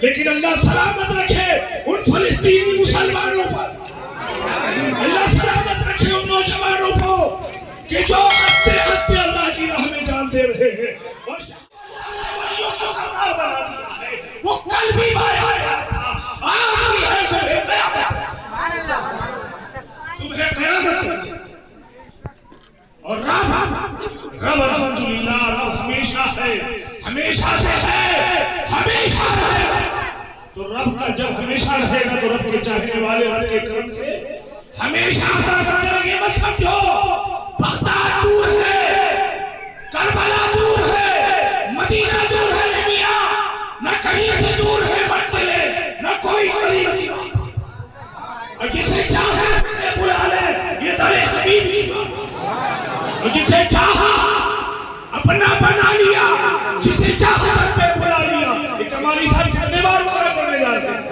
لیکن اللہ سلامت رکھے ان فلسطینی مسلمانوں پر، اللہ سلامت رکھے ان نوجوانوں کو کہ جو ہنستے ہنستے اللہ کی راہ میں جان دے رہے ہیں اور ولیوں کو سردار بنا دیا ہے۔ وہ کل بھی آیا تھا، آج بھی ہے، تمہیں قیامت اور رب الحمدللہ رب ہمیشہ ہے، ہمیشہ سے ہے، ہمیشہ ہے۔ تو رب کا جب ہمیشہ رہے گا تو رب کے چاہنے والے رب کے کرم سے ہمیشہ عطا کریں گے۔ مت سمجھو بغداد دور ہے، کربلا دور ہے، مدینہ دور ہے، میاں نہ کہیں سے دور ہے منزلے، نہ کوئی قریب کی بات۔ اور جسے چاہے اسے بلا لے، یہ در حبیب کی بات۔ اور جسے چاہا اپنا بنا لیا، جسے چاہا گھر پہ بلا لیا۔ یہ کمالی صاحب کرنے والوں کرنے جا رہے ہیں،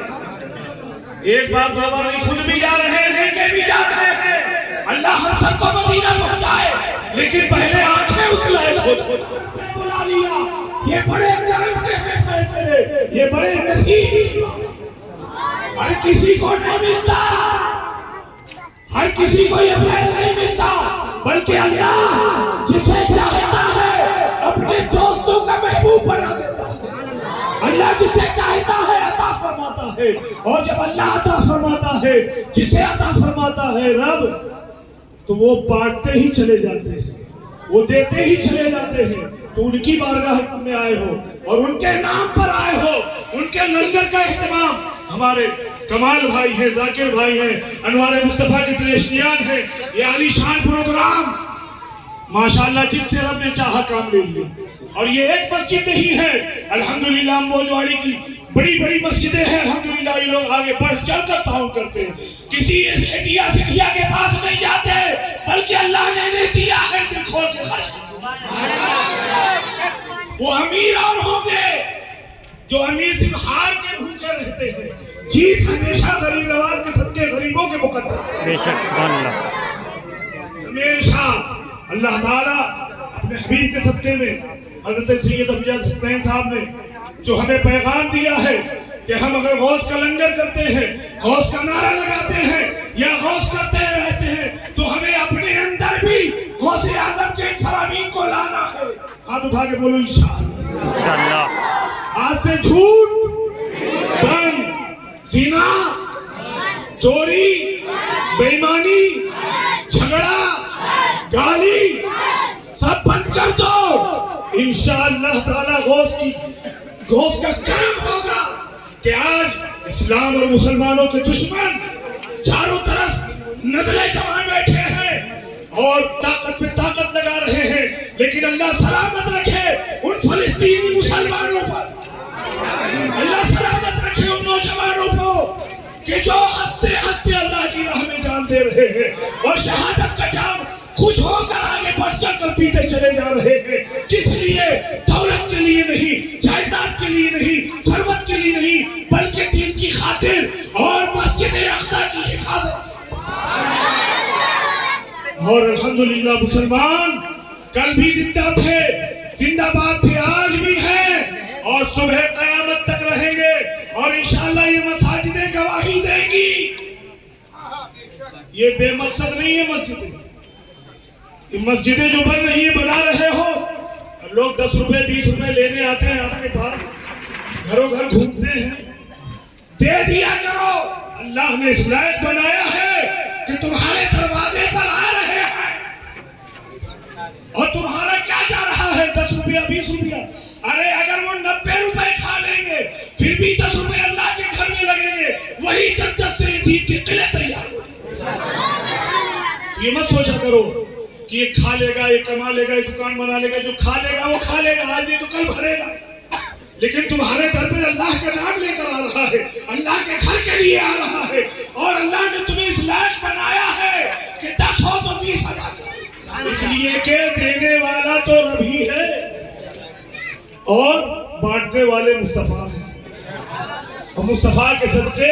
ایک بات دو بار نہیں، خود بھی جا رہے ہیں، لے کے بھی جا رہے ہیں۔ اللہ ہم سب کو مدینہ پہنچائے، لیکن پہلے آنکھیں اکھلائے خود بلا لیا۔ یہ بڑے کرم کے ہیں فیصلے، یہ بڑے نصیب، ہر کسی کو نہیں ملتا، ہر کسی کو یہ فیض نہیں ملتا، بلکہ اللہ جسے چاہتا ہے اپنے دوستوں کا محبوب بنا دیتا ہے۔ اللہ جسے چاہتا ہے عطا فرماتا ہے، اور جب اللہ عطا فرماتا ہے، جسے عطا فرماتا ہے رب، تو وہ بانٹتے ہی چلے جاتے ہیں، وہ دیتے ہی چلے جاتے ہیں۔ تو ان کی بارگاہ میں آئے ہو اور ان کے نام پر آئے ہو، ان کے لنگر کا اہتمام ہمارے کمال بھائی ہیں، ذاکر بھائی ہیں، انوار مصطفیٰ کے پیشنیان ہیں، یہ عالی شان پروگرام ماشاءاللہ جس سے رب نے چاہا کام لے لیا۔ اور یہ ایک مسجد نہیں ہے، الحمدللہ موجواڑی کی بڑی بڑی مسجدیں ہیں، الحمدللہ یہ لوگ آگے بڑھ چل کر تعاون کرتے ہیں، کسی ایٹیا سکھیا کے پاس نہیں جاتے، بلکہ اللہ نے دیا ہے دل کھول کے خرچ کرتے۔ وہ امیر اور ہوں گے جو امیر صرف ہار کے بھوکے رہتے ہیں، جیت ہمیشہ غریب نواز کے صدقے غریبوں کے مقدر۔ بے شک سبحان اللہ۔ ہمیشہ اللہ تعالیٰ اپنے حبیب کے صدقے میں حضرت سید امجد حسین صاحب نے جو ہمیں پیغام دیا ہے کہ ہم اگر غوث کا لنگر کرتے ہیں، غوث کا نعرہ لگاتے ہیں یا غوث کرتے رہتے ہیں، تو ہمیں اپنے اندر بھی غوث اعظم کے فرامین کو لانا ہے۔ ہاتھ اٹھا کے بولو انشاءاللہ۔ انشاءاللہ۔ آج سے جھوٹ، بند، زنا، چوری، بے ایمانی، جھگڑا، گالی سب بند کر دو۔ انشاءاللہ تعالیٰ غوث کا کرم ہوگا کہ آج اسلام اور مسلمانوں کے دشمن چاروں طرف نزلے جمائے بیٹھے ہیں اور طاقت پہ طاقت لگا رہے ہیں، لیکن اللہ سلامت رکھے ان فلسطینی مسلمانوں پر، اللہ سلامت رکھے ان نوجوانوں کو کہ جو ہنستے ہنستے اللہ کی راہ میں جان دے رہے ہیں اور شہادت کا جام خوش ہو کر آگے بڑھ چل کر پیتے چلے جا رہے ہیں۔ کس لیے؟ دولت کے لیے نہیں، جائیداد کے لیے نہیں، ثروت کے لیے نہیں، بلکہ دین کی خاطر اور مسجد اقصی کی حفاظت۔ اور الحمدللہ مسلمان کل بھی زندہ تھے، زندہ باد تھے، آج بھی ہیں اور صبح قیامت تک رہیں گے، اور انشاءاللہ یہ مساجدیں گواہی دیں گی۔ یہ بے مقصد نہیں ہے مسجدیں، مسجدیں جو بن رہی ہیں بنا رہے ہو، لوگ 10 روپے 20 روپے لینے آتے ہیں آپ کے پاس، گھروں گھر گھومتے ہیں، دے دیا کرو۔ اللہ نے اس لائق بنایا ہے کہ تمہارے دروازے پر آ رہے ہیں، اور تمہارا کیا جا رہا ہے 10 روپیہ 20 روپیہ؟ ارے اگر وہ 90 روپے کھا لیں گے پھر بھی 10 روپے اللہ کے گھر میں لگیں گے، وہی 10 سے دین کی قلت تیار ہو۔ یہ مت سوچا کرو کہ یہ کھا لے گا، یہ کما لے گا، یہ دکان بنا لے گا، جو کھا لے گا وہ کھا لے گا، آج نہیں تو کل بھرے گا، لیکن تمہارے گھر پر اللہ کا نام لے کر آ رہا ہے، اللہ کے گھر کے لیے آ رہا ہے، اور اللہ نے تمہیں اس لائق بنایا ہے کہ 10 ہو تو 20 ہزار، اس لیے کہ دینے والا تو رب ہی ہے اور بانٹنے والے مصطفیٰ ہیں، اور مصطفیٰ کے صدقے،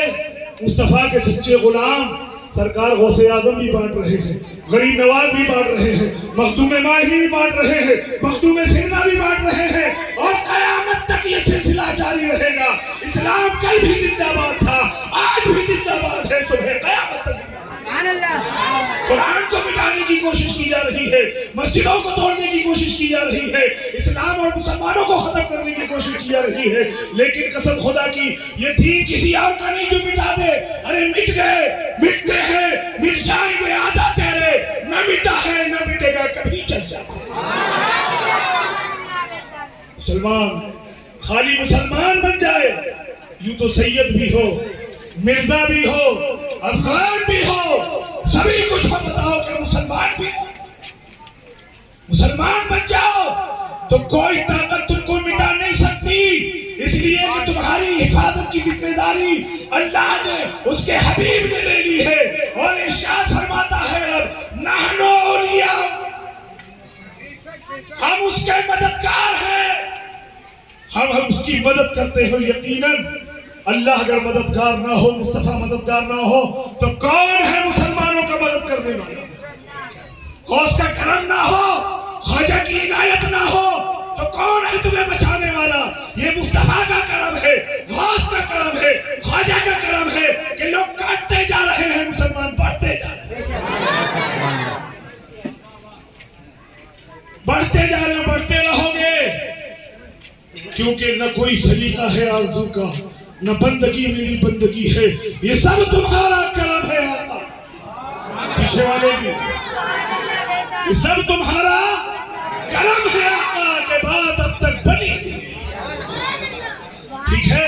مصطفیٰ کے سچے غلام سرکار غوث اعظم بھی بانٹ رہے ہیں، غریب نواز بھی بانٹ رہے ہیں، مخدوم ماہی بھی بانٹ رہے ہیں، مخدوم سنہ بھی بانٹ رہے ہیں، اور قیامت تک یہ سلسلہ جاری رہے گا۔ اس اسلام کل بھی زندہ باد تھا، آج بھی زندہ باد ہے، تمہیں قیامت تک قرآن کو مٹانے کی کوشش کی جا رہی ہے، مسجدوں کو توڑنے کی کوشش کی جا رہی ہے، اسلام اور مسلمانوں کو ختم کرنے کی کوشش کی جا رہی ہے، لیکن قسم خدا کی یہ دین کسی اور کا نہیں جو مٹا دے. ارے مٹ گئے، مٹتے ہیں، مٹ جائیں گے، آدھا تیرے، نہ مٹا ہے نہ مٹے گا، کبھی چل جاتا. مسلمان خالی مسلمان بن جائے، یوں تو سید بھی ہو، مرزا بھی ہو، افغان بھی ہو، سبھی کچھ مت بتاؤ کہ مسلمان بھی ہو. مسلمان بن جاؤ تو کوئی طاقت تم کو مٹا نہیں سکتی، اس لیے کہ تمہاری حفاظت کی ذمہ داری اللہ نے، اس کے حبیب نے لے لی ہے. اور ارشاد فرماتا ہے رب، نحن اولیاء، ہم اس کے مددگار ہیں، ہم اس کی مدد کرتے ہیں. یقیناً اللہ اگر مددگار نہ ہو، مصطفیٰ مددگار نہ ہو تو کون ہے مسلمانوں کا مدد کرنے والا؟ غوث کا کرم نہ ہو، خواجہ کی عنایت نہ ہو تو کون ہے تمہیں بچانے والا؟ یہ مصطفیٰ کا کرم ہے، غوث کا کرم ہے، خواجہ کا کرم ہے کہ لوگ کاٹتے جا رہے ہیں، مسلمان بڑھتے جا رہے ہیں، بڑھتے جا رہے ہیں، بڑھتے رہو گے، کیونکہ نہ کوئی سلیقہ ہے آرزو کا، نہ بندگی میری بندگی ہے، یہ سب تمہارا کرم ہے آقا. پیچھے والے بھی، یہ سب تمہارا کرم ہے آقا کے بعد اب تک بنی. ٹھیک ہے،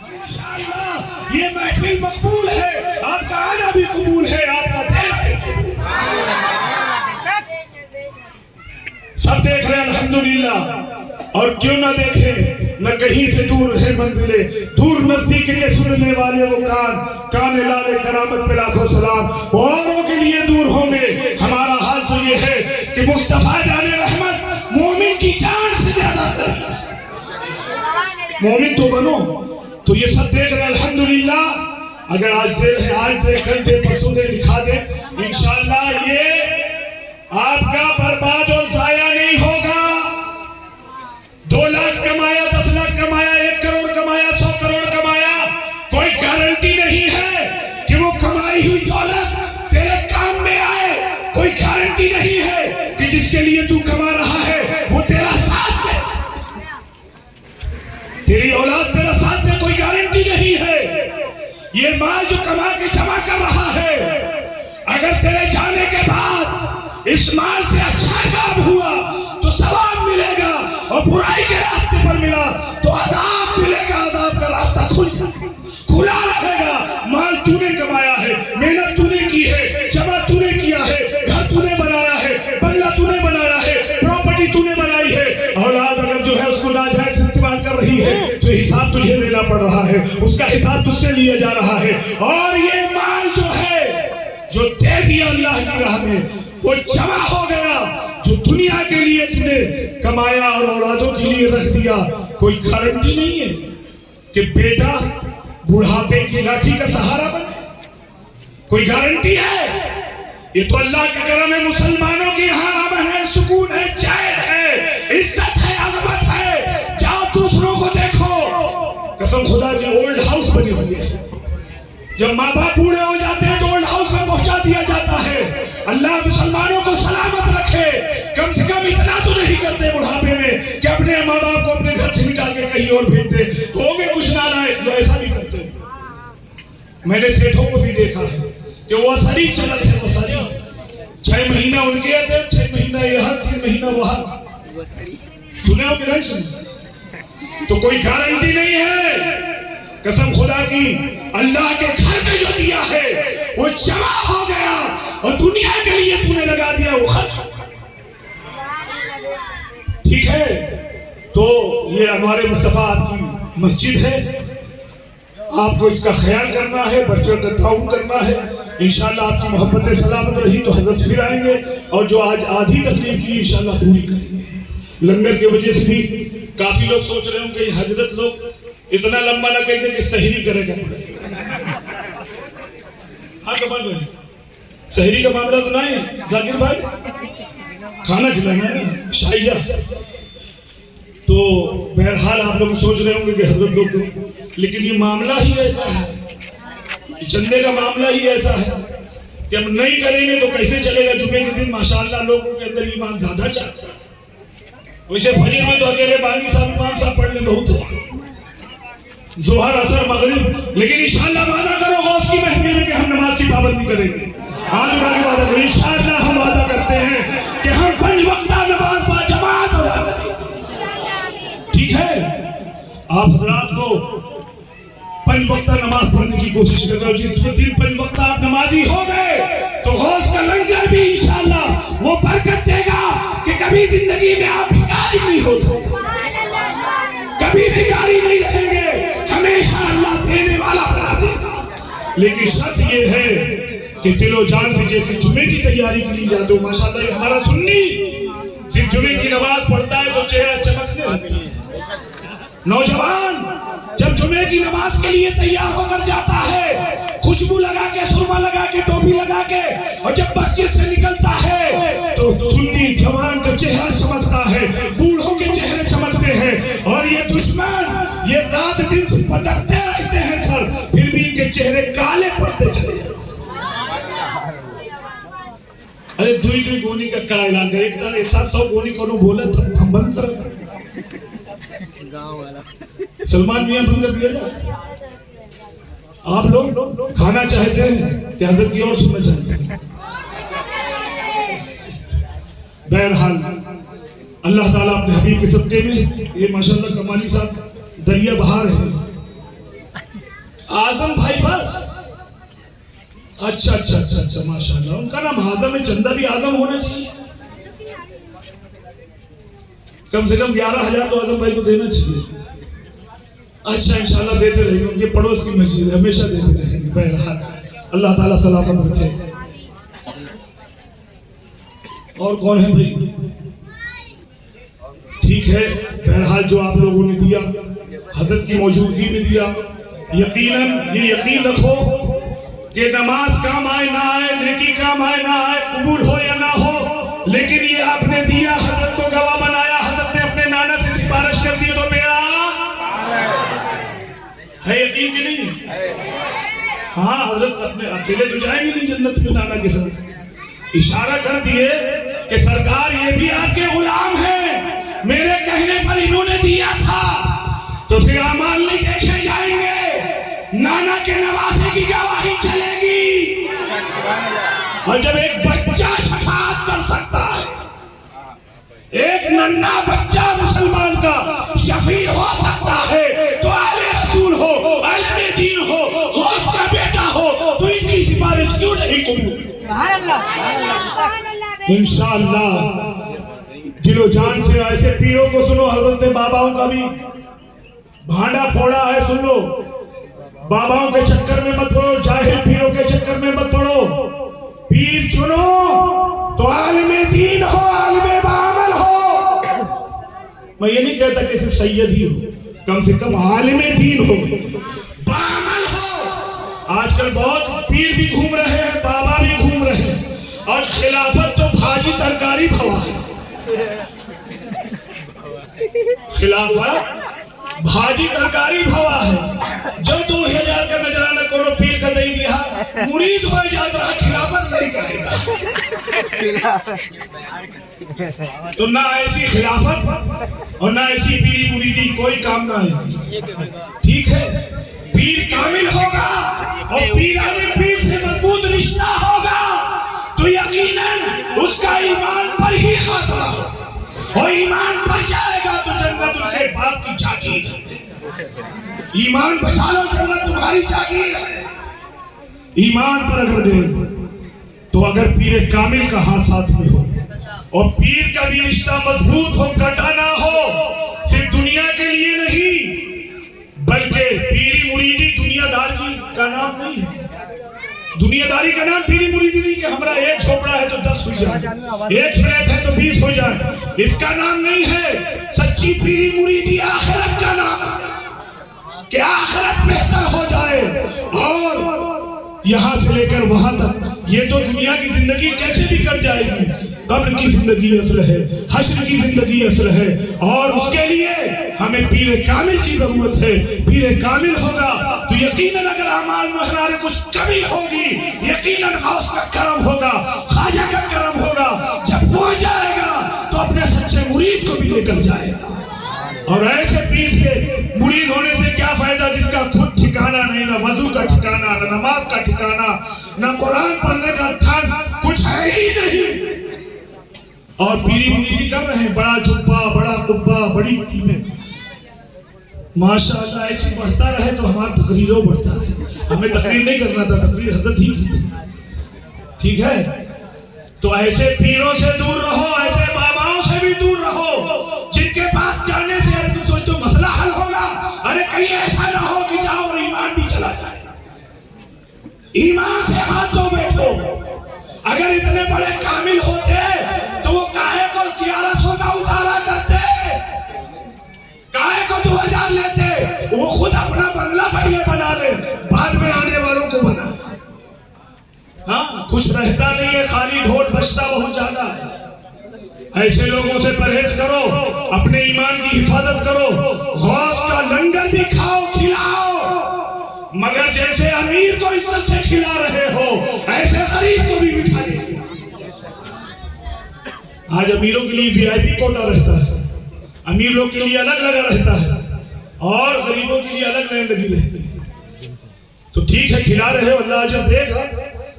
انشاءاللہ یہ محفل مقبول ہے، آپ کا آنا بھی قبول ہے، آپ کا سب دیکھ رہے ہیں الحمدللہ. اور کیوں نہ دیکھیں، نہ کہیں سے دور ہے منزلیں، دور نزدیک کے سننے والے وہ کان لال کرامت پہ لاکھوں سلام. اوروں کے لیے دور ہوں گے، ہمارا حال تو یہ ہے کہ مصطفیٰ جان رحمت مومن کی جان سے زیادہ تر، مومن تو بنو. تو یہ سب دیکھ رہے الحمدللہ. اگر آج دیر ہے، آج دے، کل دے، پرسوں دے، دکھا دے، انشاءاللہ یہ آپ کا برباد اور ضائع نہیں ہوگا. 2 لاکھ کمایا، 10 لاکھ کمایا، 1 کروڑ کمایا، 100 کروڑ کمایا، کوئی گارنٹی نہیں ہے کہ وہ کمائی ہوئی دولت تیرے کام میں آئے. کوئی گارنٹی نہیں ہے کہ جس کے لیے تو کما رہا ہے وہ تیرا ساتھ دے، تیری اولاد تیرا ساتھ دے، کوئی گارنٹی نہیں ہے. یہ مال جو کما کے جمع کر رہا ہے، اگر تیرے جانے کے بعد اس مال سے اچھا کام ہوا تو ثواب ملے گا، اور برائی کے راستے پر ملا تو عذاب ملے گا. عذاب کا راستہ کھلا رہے گا. مال تو نے کمایا ہے، محنت تو نے کی ہے، جمع تو نے کیا ہے، گھر تو نے بنایا ہے، بنگلہ تو نے بنایا ہے، پراپرٹی تو نے بنائی ہے. اولاد اگر جو ہے اس کو ناجائز استعمال کر رہی ہے تو حساب تجھے دینا پڑ رہا ہے، اس کا حساب تجھ سے لیا جا رہا ہے. اور یہ مال جو ہے، جو دے دیا اللہ کی راہ میں، وہ جمع ہو گیا. جو دنیا کے لیے تم نے کمایا اور اولادوں کے لیے رکھ دیا، کوئی گارنٹی نہیں ہے کہ بیٹا بڑھاپے کی لاٹھی کا سہارا بنے. کوئی گارنٹی ہے؟ یہ تو اللہ کا کرم ہے. مسلمانوں کی یہاں امن ہے، سکون ہے، چین ہے، عزت ہے، عظمت ہے. جاؤ دوسروں کو دیکھو، قسم خدا کی اولڈ ہاؤس بنے ہوئے ہیں. جب ماں باپ بوڑھے ہو جاتے ہیں تو اولڈ ہاؤس میں پہنچا دیا جاتا ہے. اللہ مسلمانوں کو سلامت رکھے. کم سے کم اتنا تو نہیں کرتے بڑھاپے میں کہ اپنے ماں باپ کو اپنے گھر سے نکال کے کہیں اور بھیج دے. ہوں گے کچھ نالائق جو ایسا بھی کرتے ہیں. میں نے سیٹھوں کو بھی دیکھا ہے کہ وہ ساری چلت ہے، وہ ساری 6 مہینہ ان کے آتے، 6 مہینہ یہاں، 3 مہینہ وہاں. سنے ہو کہ نہیں سنے؟ تو کوئی گارنٹی نہیں ہے. قسم خدا کی اللہ کے گھر میں جو دیا ہے وہ جمع ہو گیا، اور دنیا کے لیے تو نے لگا دیا وہ خرچ. ٹھیک ہے، تو یہ ہمارے مصطفیٰ آپ کی مسجد ہے، آپ کو اس کا خیال کرنا ہے، بڑھ چڑھ کر تعاون کرنا ہے. انشاءاللہ آپ کی محبت سلامت رہی تو حضرت پھر آئیں گے، اور جو آج آدھی تکلیف کی انشاءاللہ پوری کریں گے. لنگر کی وجہ سے بھی کافی لوگ سوچ رہے ہوں کہ حضرت لوگ اتنا لمبا نہ کہتے کہ سحری کرے گا. ہاں کمال بھائی، سحری کا معاملہ تو نہیں ہے. ذاکر بھائی کھانا کھلانا ہے نا، شاہیہ. تو بہرحال آپ لوگ سوچ رہے ہوں گے کہ حضرت لوگ، لیکن یہ معاملہ ہی ایسا ہے، چندے کا معاملہ ہی ایسا ہے کہ ہم نہیں کریں گے تو کیسے چلے گا؟ جمعے کے دن ماشاءاللہ لوگوں کے اندر ایمان زیادہ چاہتا ہے، ویسے فجر میں تو اکیلے بانی صاحب 5 صاحب پڑھنے بہت ہے، ظہر اثر مغرب، لیکن انشاءاللہ وعدہ کرو غوث کی محفل میں کہ ہم نماز کی پابندی کریں گے۔ آج کا وعدہ کرو، انشاءاللہ ہم وعدہ کرتے ہیں کہ ہم 5 وقتہ نماز با جماعت ادا کریں گے، ٹھیک ہے؟ آپ حضرات کو 5 وقتہ نماز پڑھنے کی کوشش کر رہے ہو، جس دن 5 وقتہ آپ نمازی ہو گئے تو غوث کا لنگر بھی انشاءاللہ وہ برکت دے گا کہ کبھی زندگی میں آپ بھکاری نہیں ہو سکتے، کبھی بھکاری نہیں رہیں گے، ہمیشہ اللہ دینے والا بنا دے گا۔ لیکن شرط یہ ہے کہ دل و جان سے جیسے جمعے کی تیاری کے لیے جاتے ہو، ماشاءاللہ ہمارا سنی صرف جمعے کی نماز پڑھتا ہے تو چہرہ چمکنے لگتا ہے۔ نوجوان جب جمعے کی نماز کے لیے تیار ہو کر جاتا ہے، خوشبو لگا کے، سرما لگا کے، ٹوپی لگا کے، اور جب مسجد سے نکلتا ہے تو سنی جوان کا چہرہ چمکتا ہے، بوڑھوں کے چہرے چمکتے ہیں، اور یہ دشمن یہ رات دن سے پٹکتے رہتے ہیں سر، پھر بھی ان کے چہرے کالے پڑتے چلے جاتے۔ ارے دوئی گونی کا کیا اعلان کرے؟ ایک ساتھ 100 گونی کو بولا تھا، ہم بند کر سلمان میاں بند کر دیا جائے۔ آپ لوگ کھانا چاہتے ہیں کہ حضرت کی اور سننا چاہتے ہیں؟ بہرحال اللہ تعالیٰ اپنے حبیب کے صدقے میں، یہ ماشاءاللہ کمالی صاحب دریا بہار ہیں، اعظم بھائی بس، اچھا ماشاءاللہ، ان کا نام اعظم ہے، چندہ بھی اعظم ہونا چاہیے، کم سے کم 11,000 تو اعظم بھائی کو دینا چاہیے۔ اچھا انشاءاللہ دیتے رہیں گے، ان کے پڑوس کی مسجد ہے، ہمیشہ دیتے رہیں گے۔ بہرحال اللہ تعالیٰ سلامت رکھے۔ اور کون ہے بھائی؟ ٹھیک ہے، بہرحال جو آپ لوگوں نے دیا حضرت کی موجودگی میں دیا، یقیناً یہ یقین رکھو کہ نماز کام آئے نہ آئے، نیکی کام آئے نہ آئے، قبول ہو یا نہ ہو، لیکن یہ آپ نے دیا، حضرت کو گواہ بنایا، حضرت نے اپنے نانا سے سفارش کر دی، تو میرا ہے یقین کہ نہیں؟ ہاں، حضرت اپنے اکیلے تو جائیں گے نہیں جنت میں نانا کے ساتھ، اشارہ کر دیے کہ سرکار یہ بھی آپ کے غلام ہیں، میرے کہنے پر انہوں نے دیا تھا، تو پھر اعمال نہیں دیکھے جائیں گے، نانا کے نواسے کی گواہی چلے گی۔ اور جب ایک بچہ شفاعت کر سکتا ہے، ایک ننھا بچہ مسلمان کا شفیع ہو سکتا ہے، تو اہل رسول ہو، اہل دین ہو، غوث کا بیٹا ہو، تو ان کی سفارش کیوں نہیں قبول؟ انشاءاللہ دل و جان سے ایسے پیروں کو سنو، حضرت باباؤں کا بھی بھانڈا پھوڑا ہے، سن لو، باباؤں کے چکر میں مت پڑو، جاہل پیروں کے چکر میں مت پڑو، پیر چنو تو عالم دین ہو، عالم بعمل ہو، میں یہ نہیں کہتا کہ صرف سید ہی ہو، کم سے کم عالم دین ہو، بعمل ہو۔ آج کل بہت پیر بھی گھوم رہے ہیں، بابا بھی گھوم رہے ہیں، اور خلافت تو بھاجی ترکاری بھوا ہے، خلافت بھاجی ترکاری بھوا ہے، جو 2000 کا نجرانہ کونو پیر کا نہیں دیا، مرید ہو جاتا ہے، خلافت نہیں کرے گا۔ تو نہ ایسی خلافت اور نہ ایسی پیری مریدی کوئی کام نہ ہے، ٹھیک ہے؟ پیر کامل ہوگا اور پیرانے پیر سے مضبوط رشتہ ہوگا تو یقیناً اس کا ایمان پر ہی خاتمہ ہوگا، اور ایمان پر جائے گا تو جنت ان کے باپ کی جاگیر ہے۔ ایمان بچا لو، جنت تمہاری جاگیر ہے۔ ایمان پر اگر دے تو اگر پیر کامل کا ہاتھ ساتھ میں ہو اور پیر کا بھی رشتہ مضبوط ہو، کٹا نہ ہو، صرف دنیا کے لیے نہیں بلکہ پیری مریدی دنیا داری کا نام نہیں ہے، دنیا داری کا نام پیری مریدی نہیں کہ ہمارا ایک چھوپڑا ہے تو 10 ہو جائے، ایک فلیٹ ہے تو 20 ہو جائے، اس کا نام نہیں ہے۔ سچی پیری مریدی آخرت کا نام ہے کہ آخرت بہتر ہو جائے، اور یہاں سے لے کر وہاں تک یہ تو دنیا کی زندگی کیسے بھی کٹ جائے گی، قبر کی زندگی اصل ہے، حشر کی زندگی اصل ہے، اور اس کے لیے ہمیں پیر کامل کی ضرورت ہے. پیر کامل ہوگا تو یقیناً اگر اعمال میں ہمارے کچھ کمی ہوگی یقیناً غوث کا کرم ہوگا, خواجہ کا کرم ہوگا. جب وہ جائے گا تو اپنے سچے مرید کو بھی لے کر جائے گا. اور ایسے پیر سے مرید ہونے سے کیا فائدہ جس کا خود ٹھکانہ نہیں, نہ وضو کا ٹھکانہ, نہ نماز کا ٹھکانہ, نہ قرآن پڑھنے کا ٹھان, کچھ ہے ہی نہیں. اور پیری مریدی کر رہے ہیں, بڑا جبہ, بڑا قبہ, بڑی قیمت. ماشاءاللہ ایسی بڑھتا رہے تو ہمارا تقریروں بڑھتا رہے. ہمیں تقریر نہیں کرنا تھا, تقریر حضرت ہی کی تھی. ٹھیک ہے, تو ایسے پیروں سے دور رہو, ایسے باباؤں سے بھی دور رہو جن کے پاس جانے سے ارے تم سوچتے ہو مسئلہ حل ہوگا. ارے کہیں ایسا نہ ہو کہ جاؤ اور ایمان بھی چلا جائے. ایمان سے ہاتھ دھو بیٹھو. اگر اتنے بڑے کامل ہوتے تو وہ کاہے کو 1100 کا اتارا کرتے, کاہے کو 2000 لیتے. وہ خود اپنا بنگلہ پہلے بنا لے, بعد میں آنے والوں کو بنا. ہاں, خوش رہتا نہیں ہے, خالی ڈھول بجتا بہت زیادہ ہے. ایسے لوگوں سے پرہیز کرو, اپنے ایمان کی حفاظت کرو. غوث کا لنگر بھی کھاؤ کھلاؤ, مگر جیسے امیر کو عزت سے کھلا رہے ہو ایسے غریب کو بھی بٹھا دیجیے. آج امیروں کے لیے وی آئی پی کوٹا رہتا ہے, امیر لوگ کے لیے الگ لگا رہتا ہے, اور غریبوں کے لیے الگ لائن لگی رہتی ہے. تو ٹھیک ہے, کھلا رہے ہو, اللہ اجر دے گا,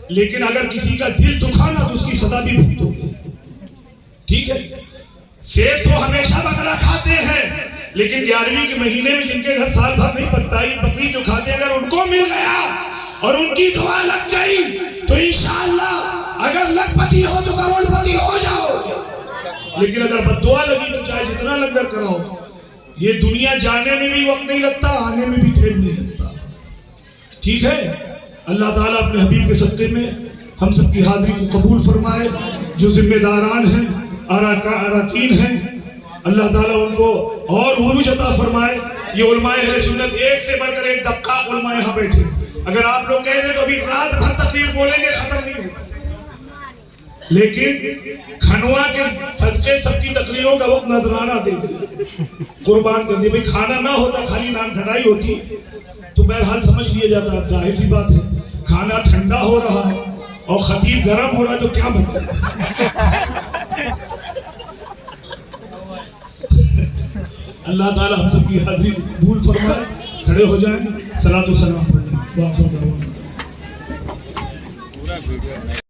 لیکن اگر کسی کا دل دکھانا تو اس کی سزا بھی بھگتو گے. ٹھیک ہے, سیب تو ہمیشہ بکرا کھاتے ہیں, لیکن 11ویں کے مہینے میں جن کے گھر سال بھر نہیں پکتا, بکری جو کھاتے اگر ان کو مل گیا اور ان کی دعا لگ گئی تو انشاءاللہ اگر لکھ پتی ہو تو کروڑ پتی ہو جاؤ گے. لیکن اگر بد دعا لگی تو چاہے جتنا لنگر کرو, یہ دنیا جانے میں بھی وقت نہیں لگتا, آنے میں بھی ٹھیک نہیں لگتا. ٹھیک ہے, اللہ تعالیٰ اپنے حبیب کے صدقے میں ہم سب کی حاضری کو قبول فرمائے. جو ذمہ داران ہیں, اراکین ہیں, اللہ تعالیٰ ان کو اور عروج عطا فرمائے. یہ علماء اہل سنت ایک سے بڑھ کر ایک دقہ علماء یہاں بیٹھے. اگر آپ لوگ کہہ دیں تو ابھی رات بھر تقریر بولیں گے, ختم نہیں ہوگا. لیکن کھنوا کے صدقے سب کی تقریروں کا وقت نذرانہ دے دیں, قربان کر دیں. بھائی کھانا نہ ہوتا, خالی نان کھٹائی ہوتی تو بہرحال سمجھ لیا جاتا. ظاہر سی بات ہے, کھانا ٹھنڈا ہو رہا ہے اور خطیب گرم ہو رہا ہے تو کیا بنے. اللہ تعالیٰ ہم سب کی حاضری قبول فرمائے. کھڑے ہو جائیں, صلاۃ و سلام پڑھیں.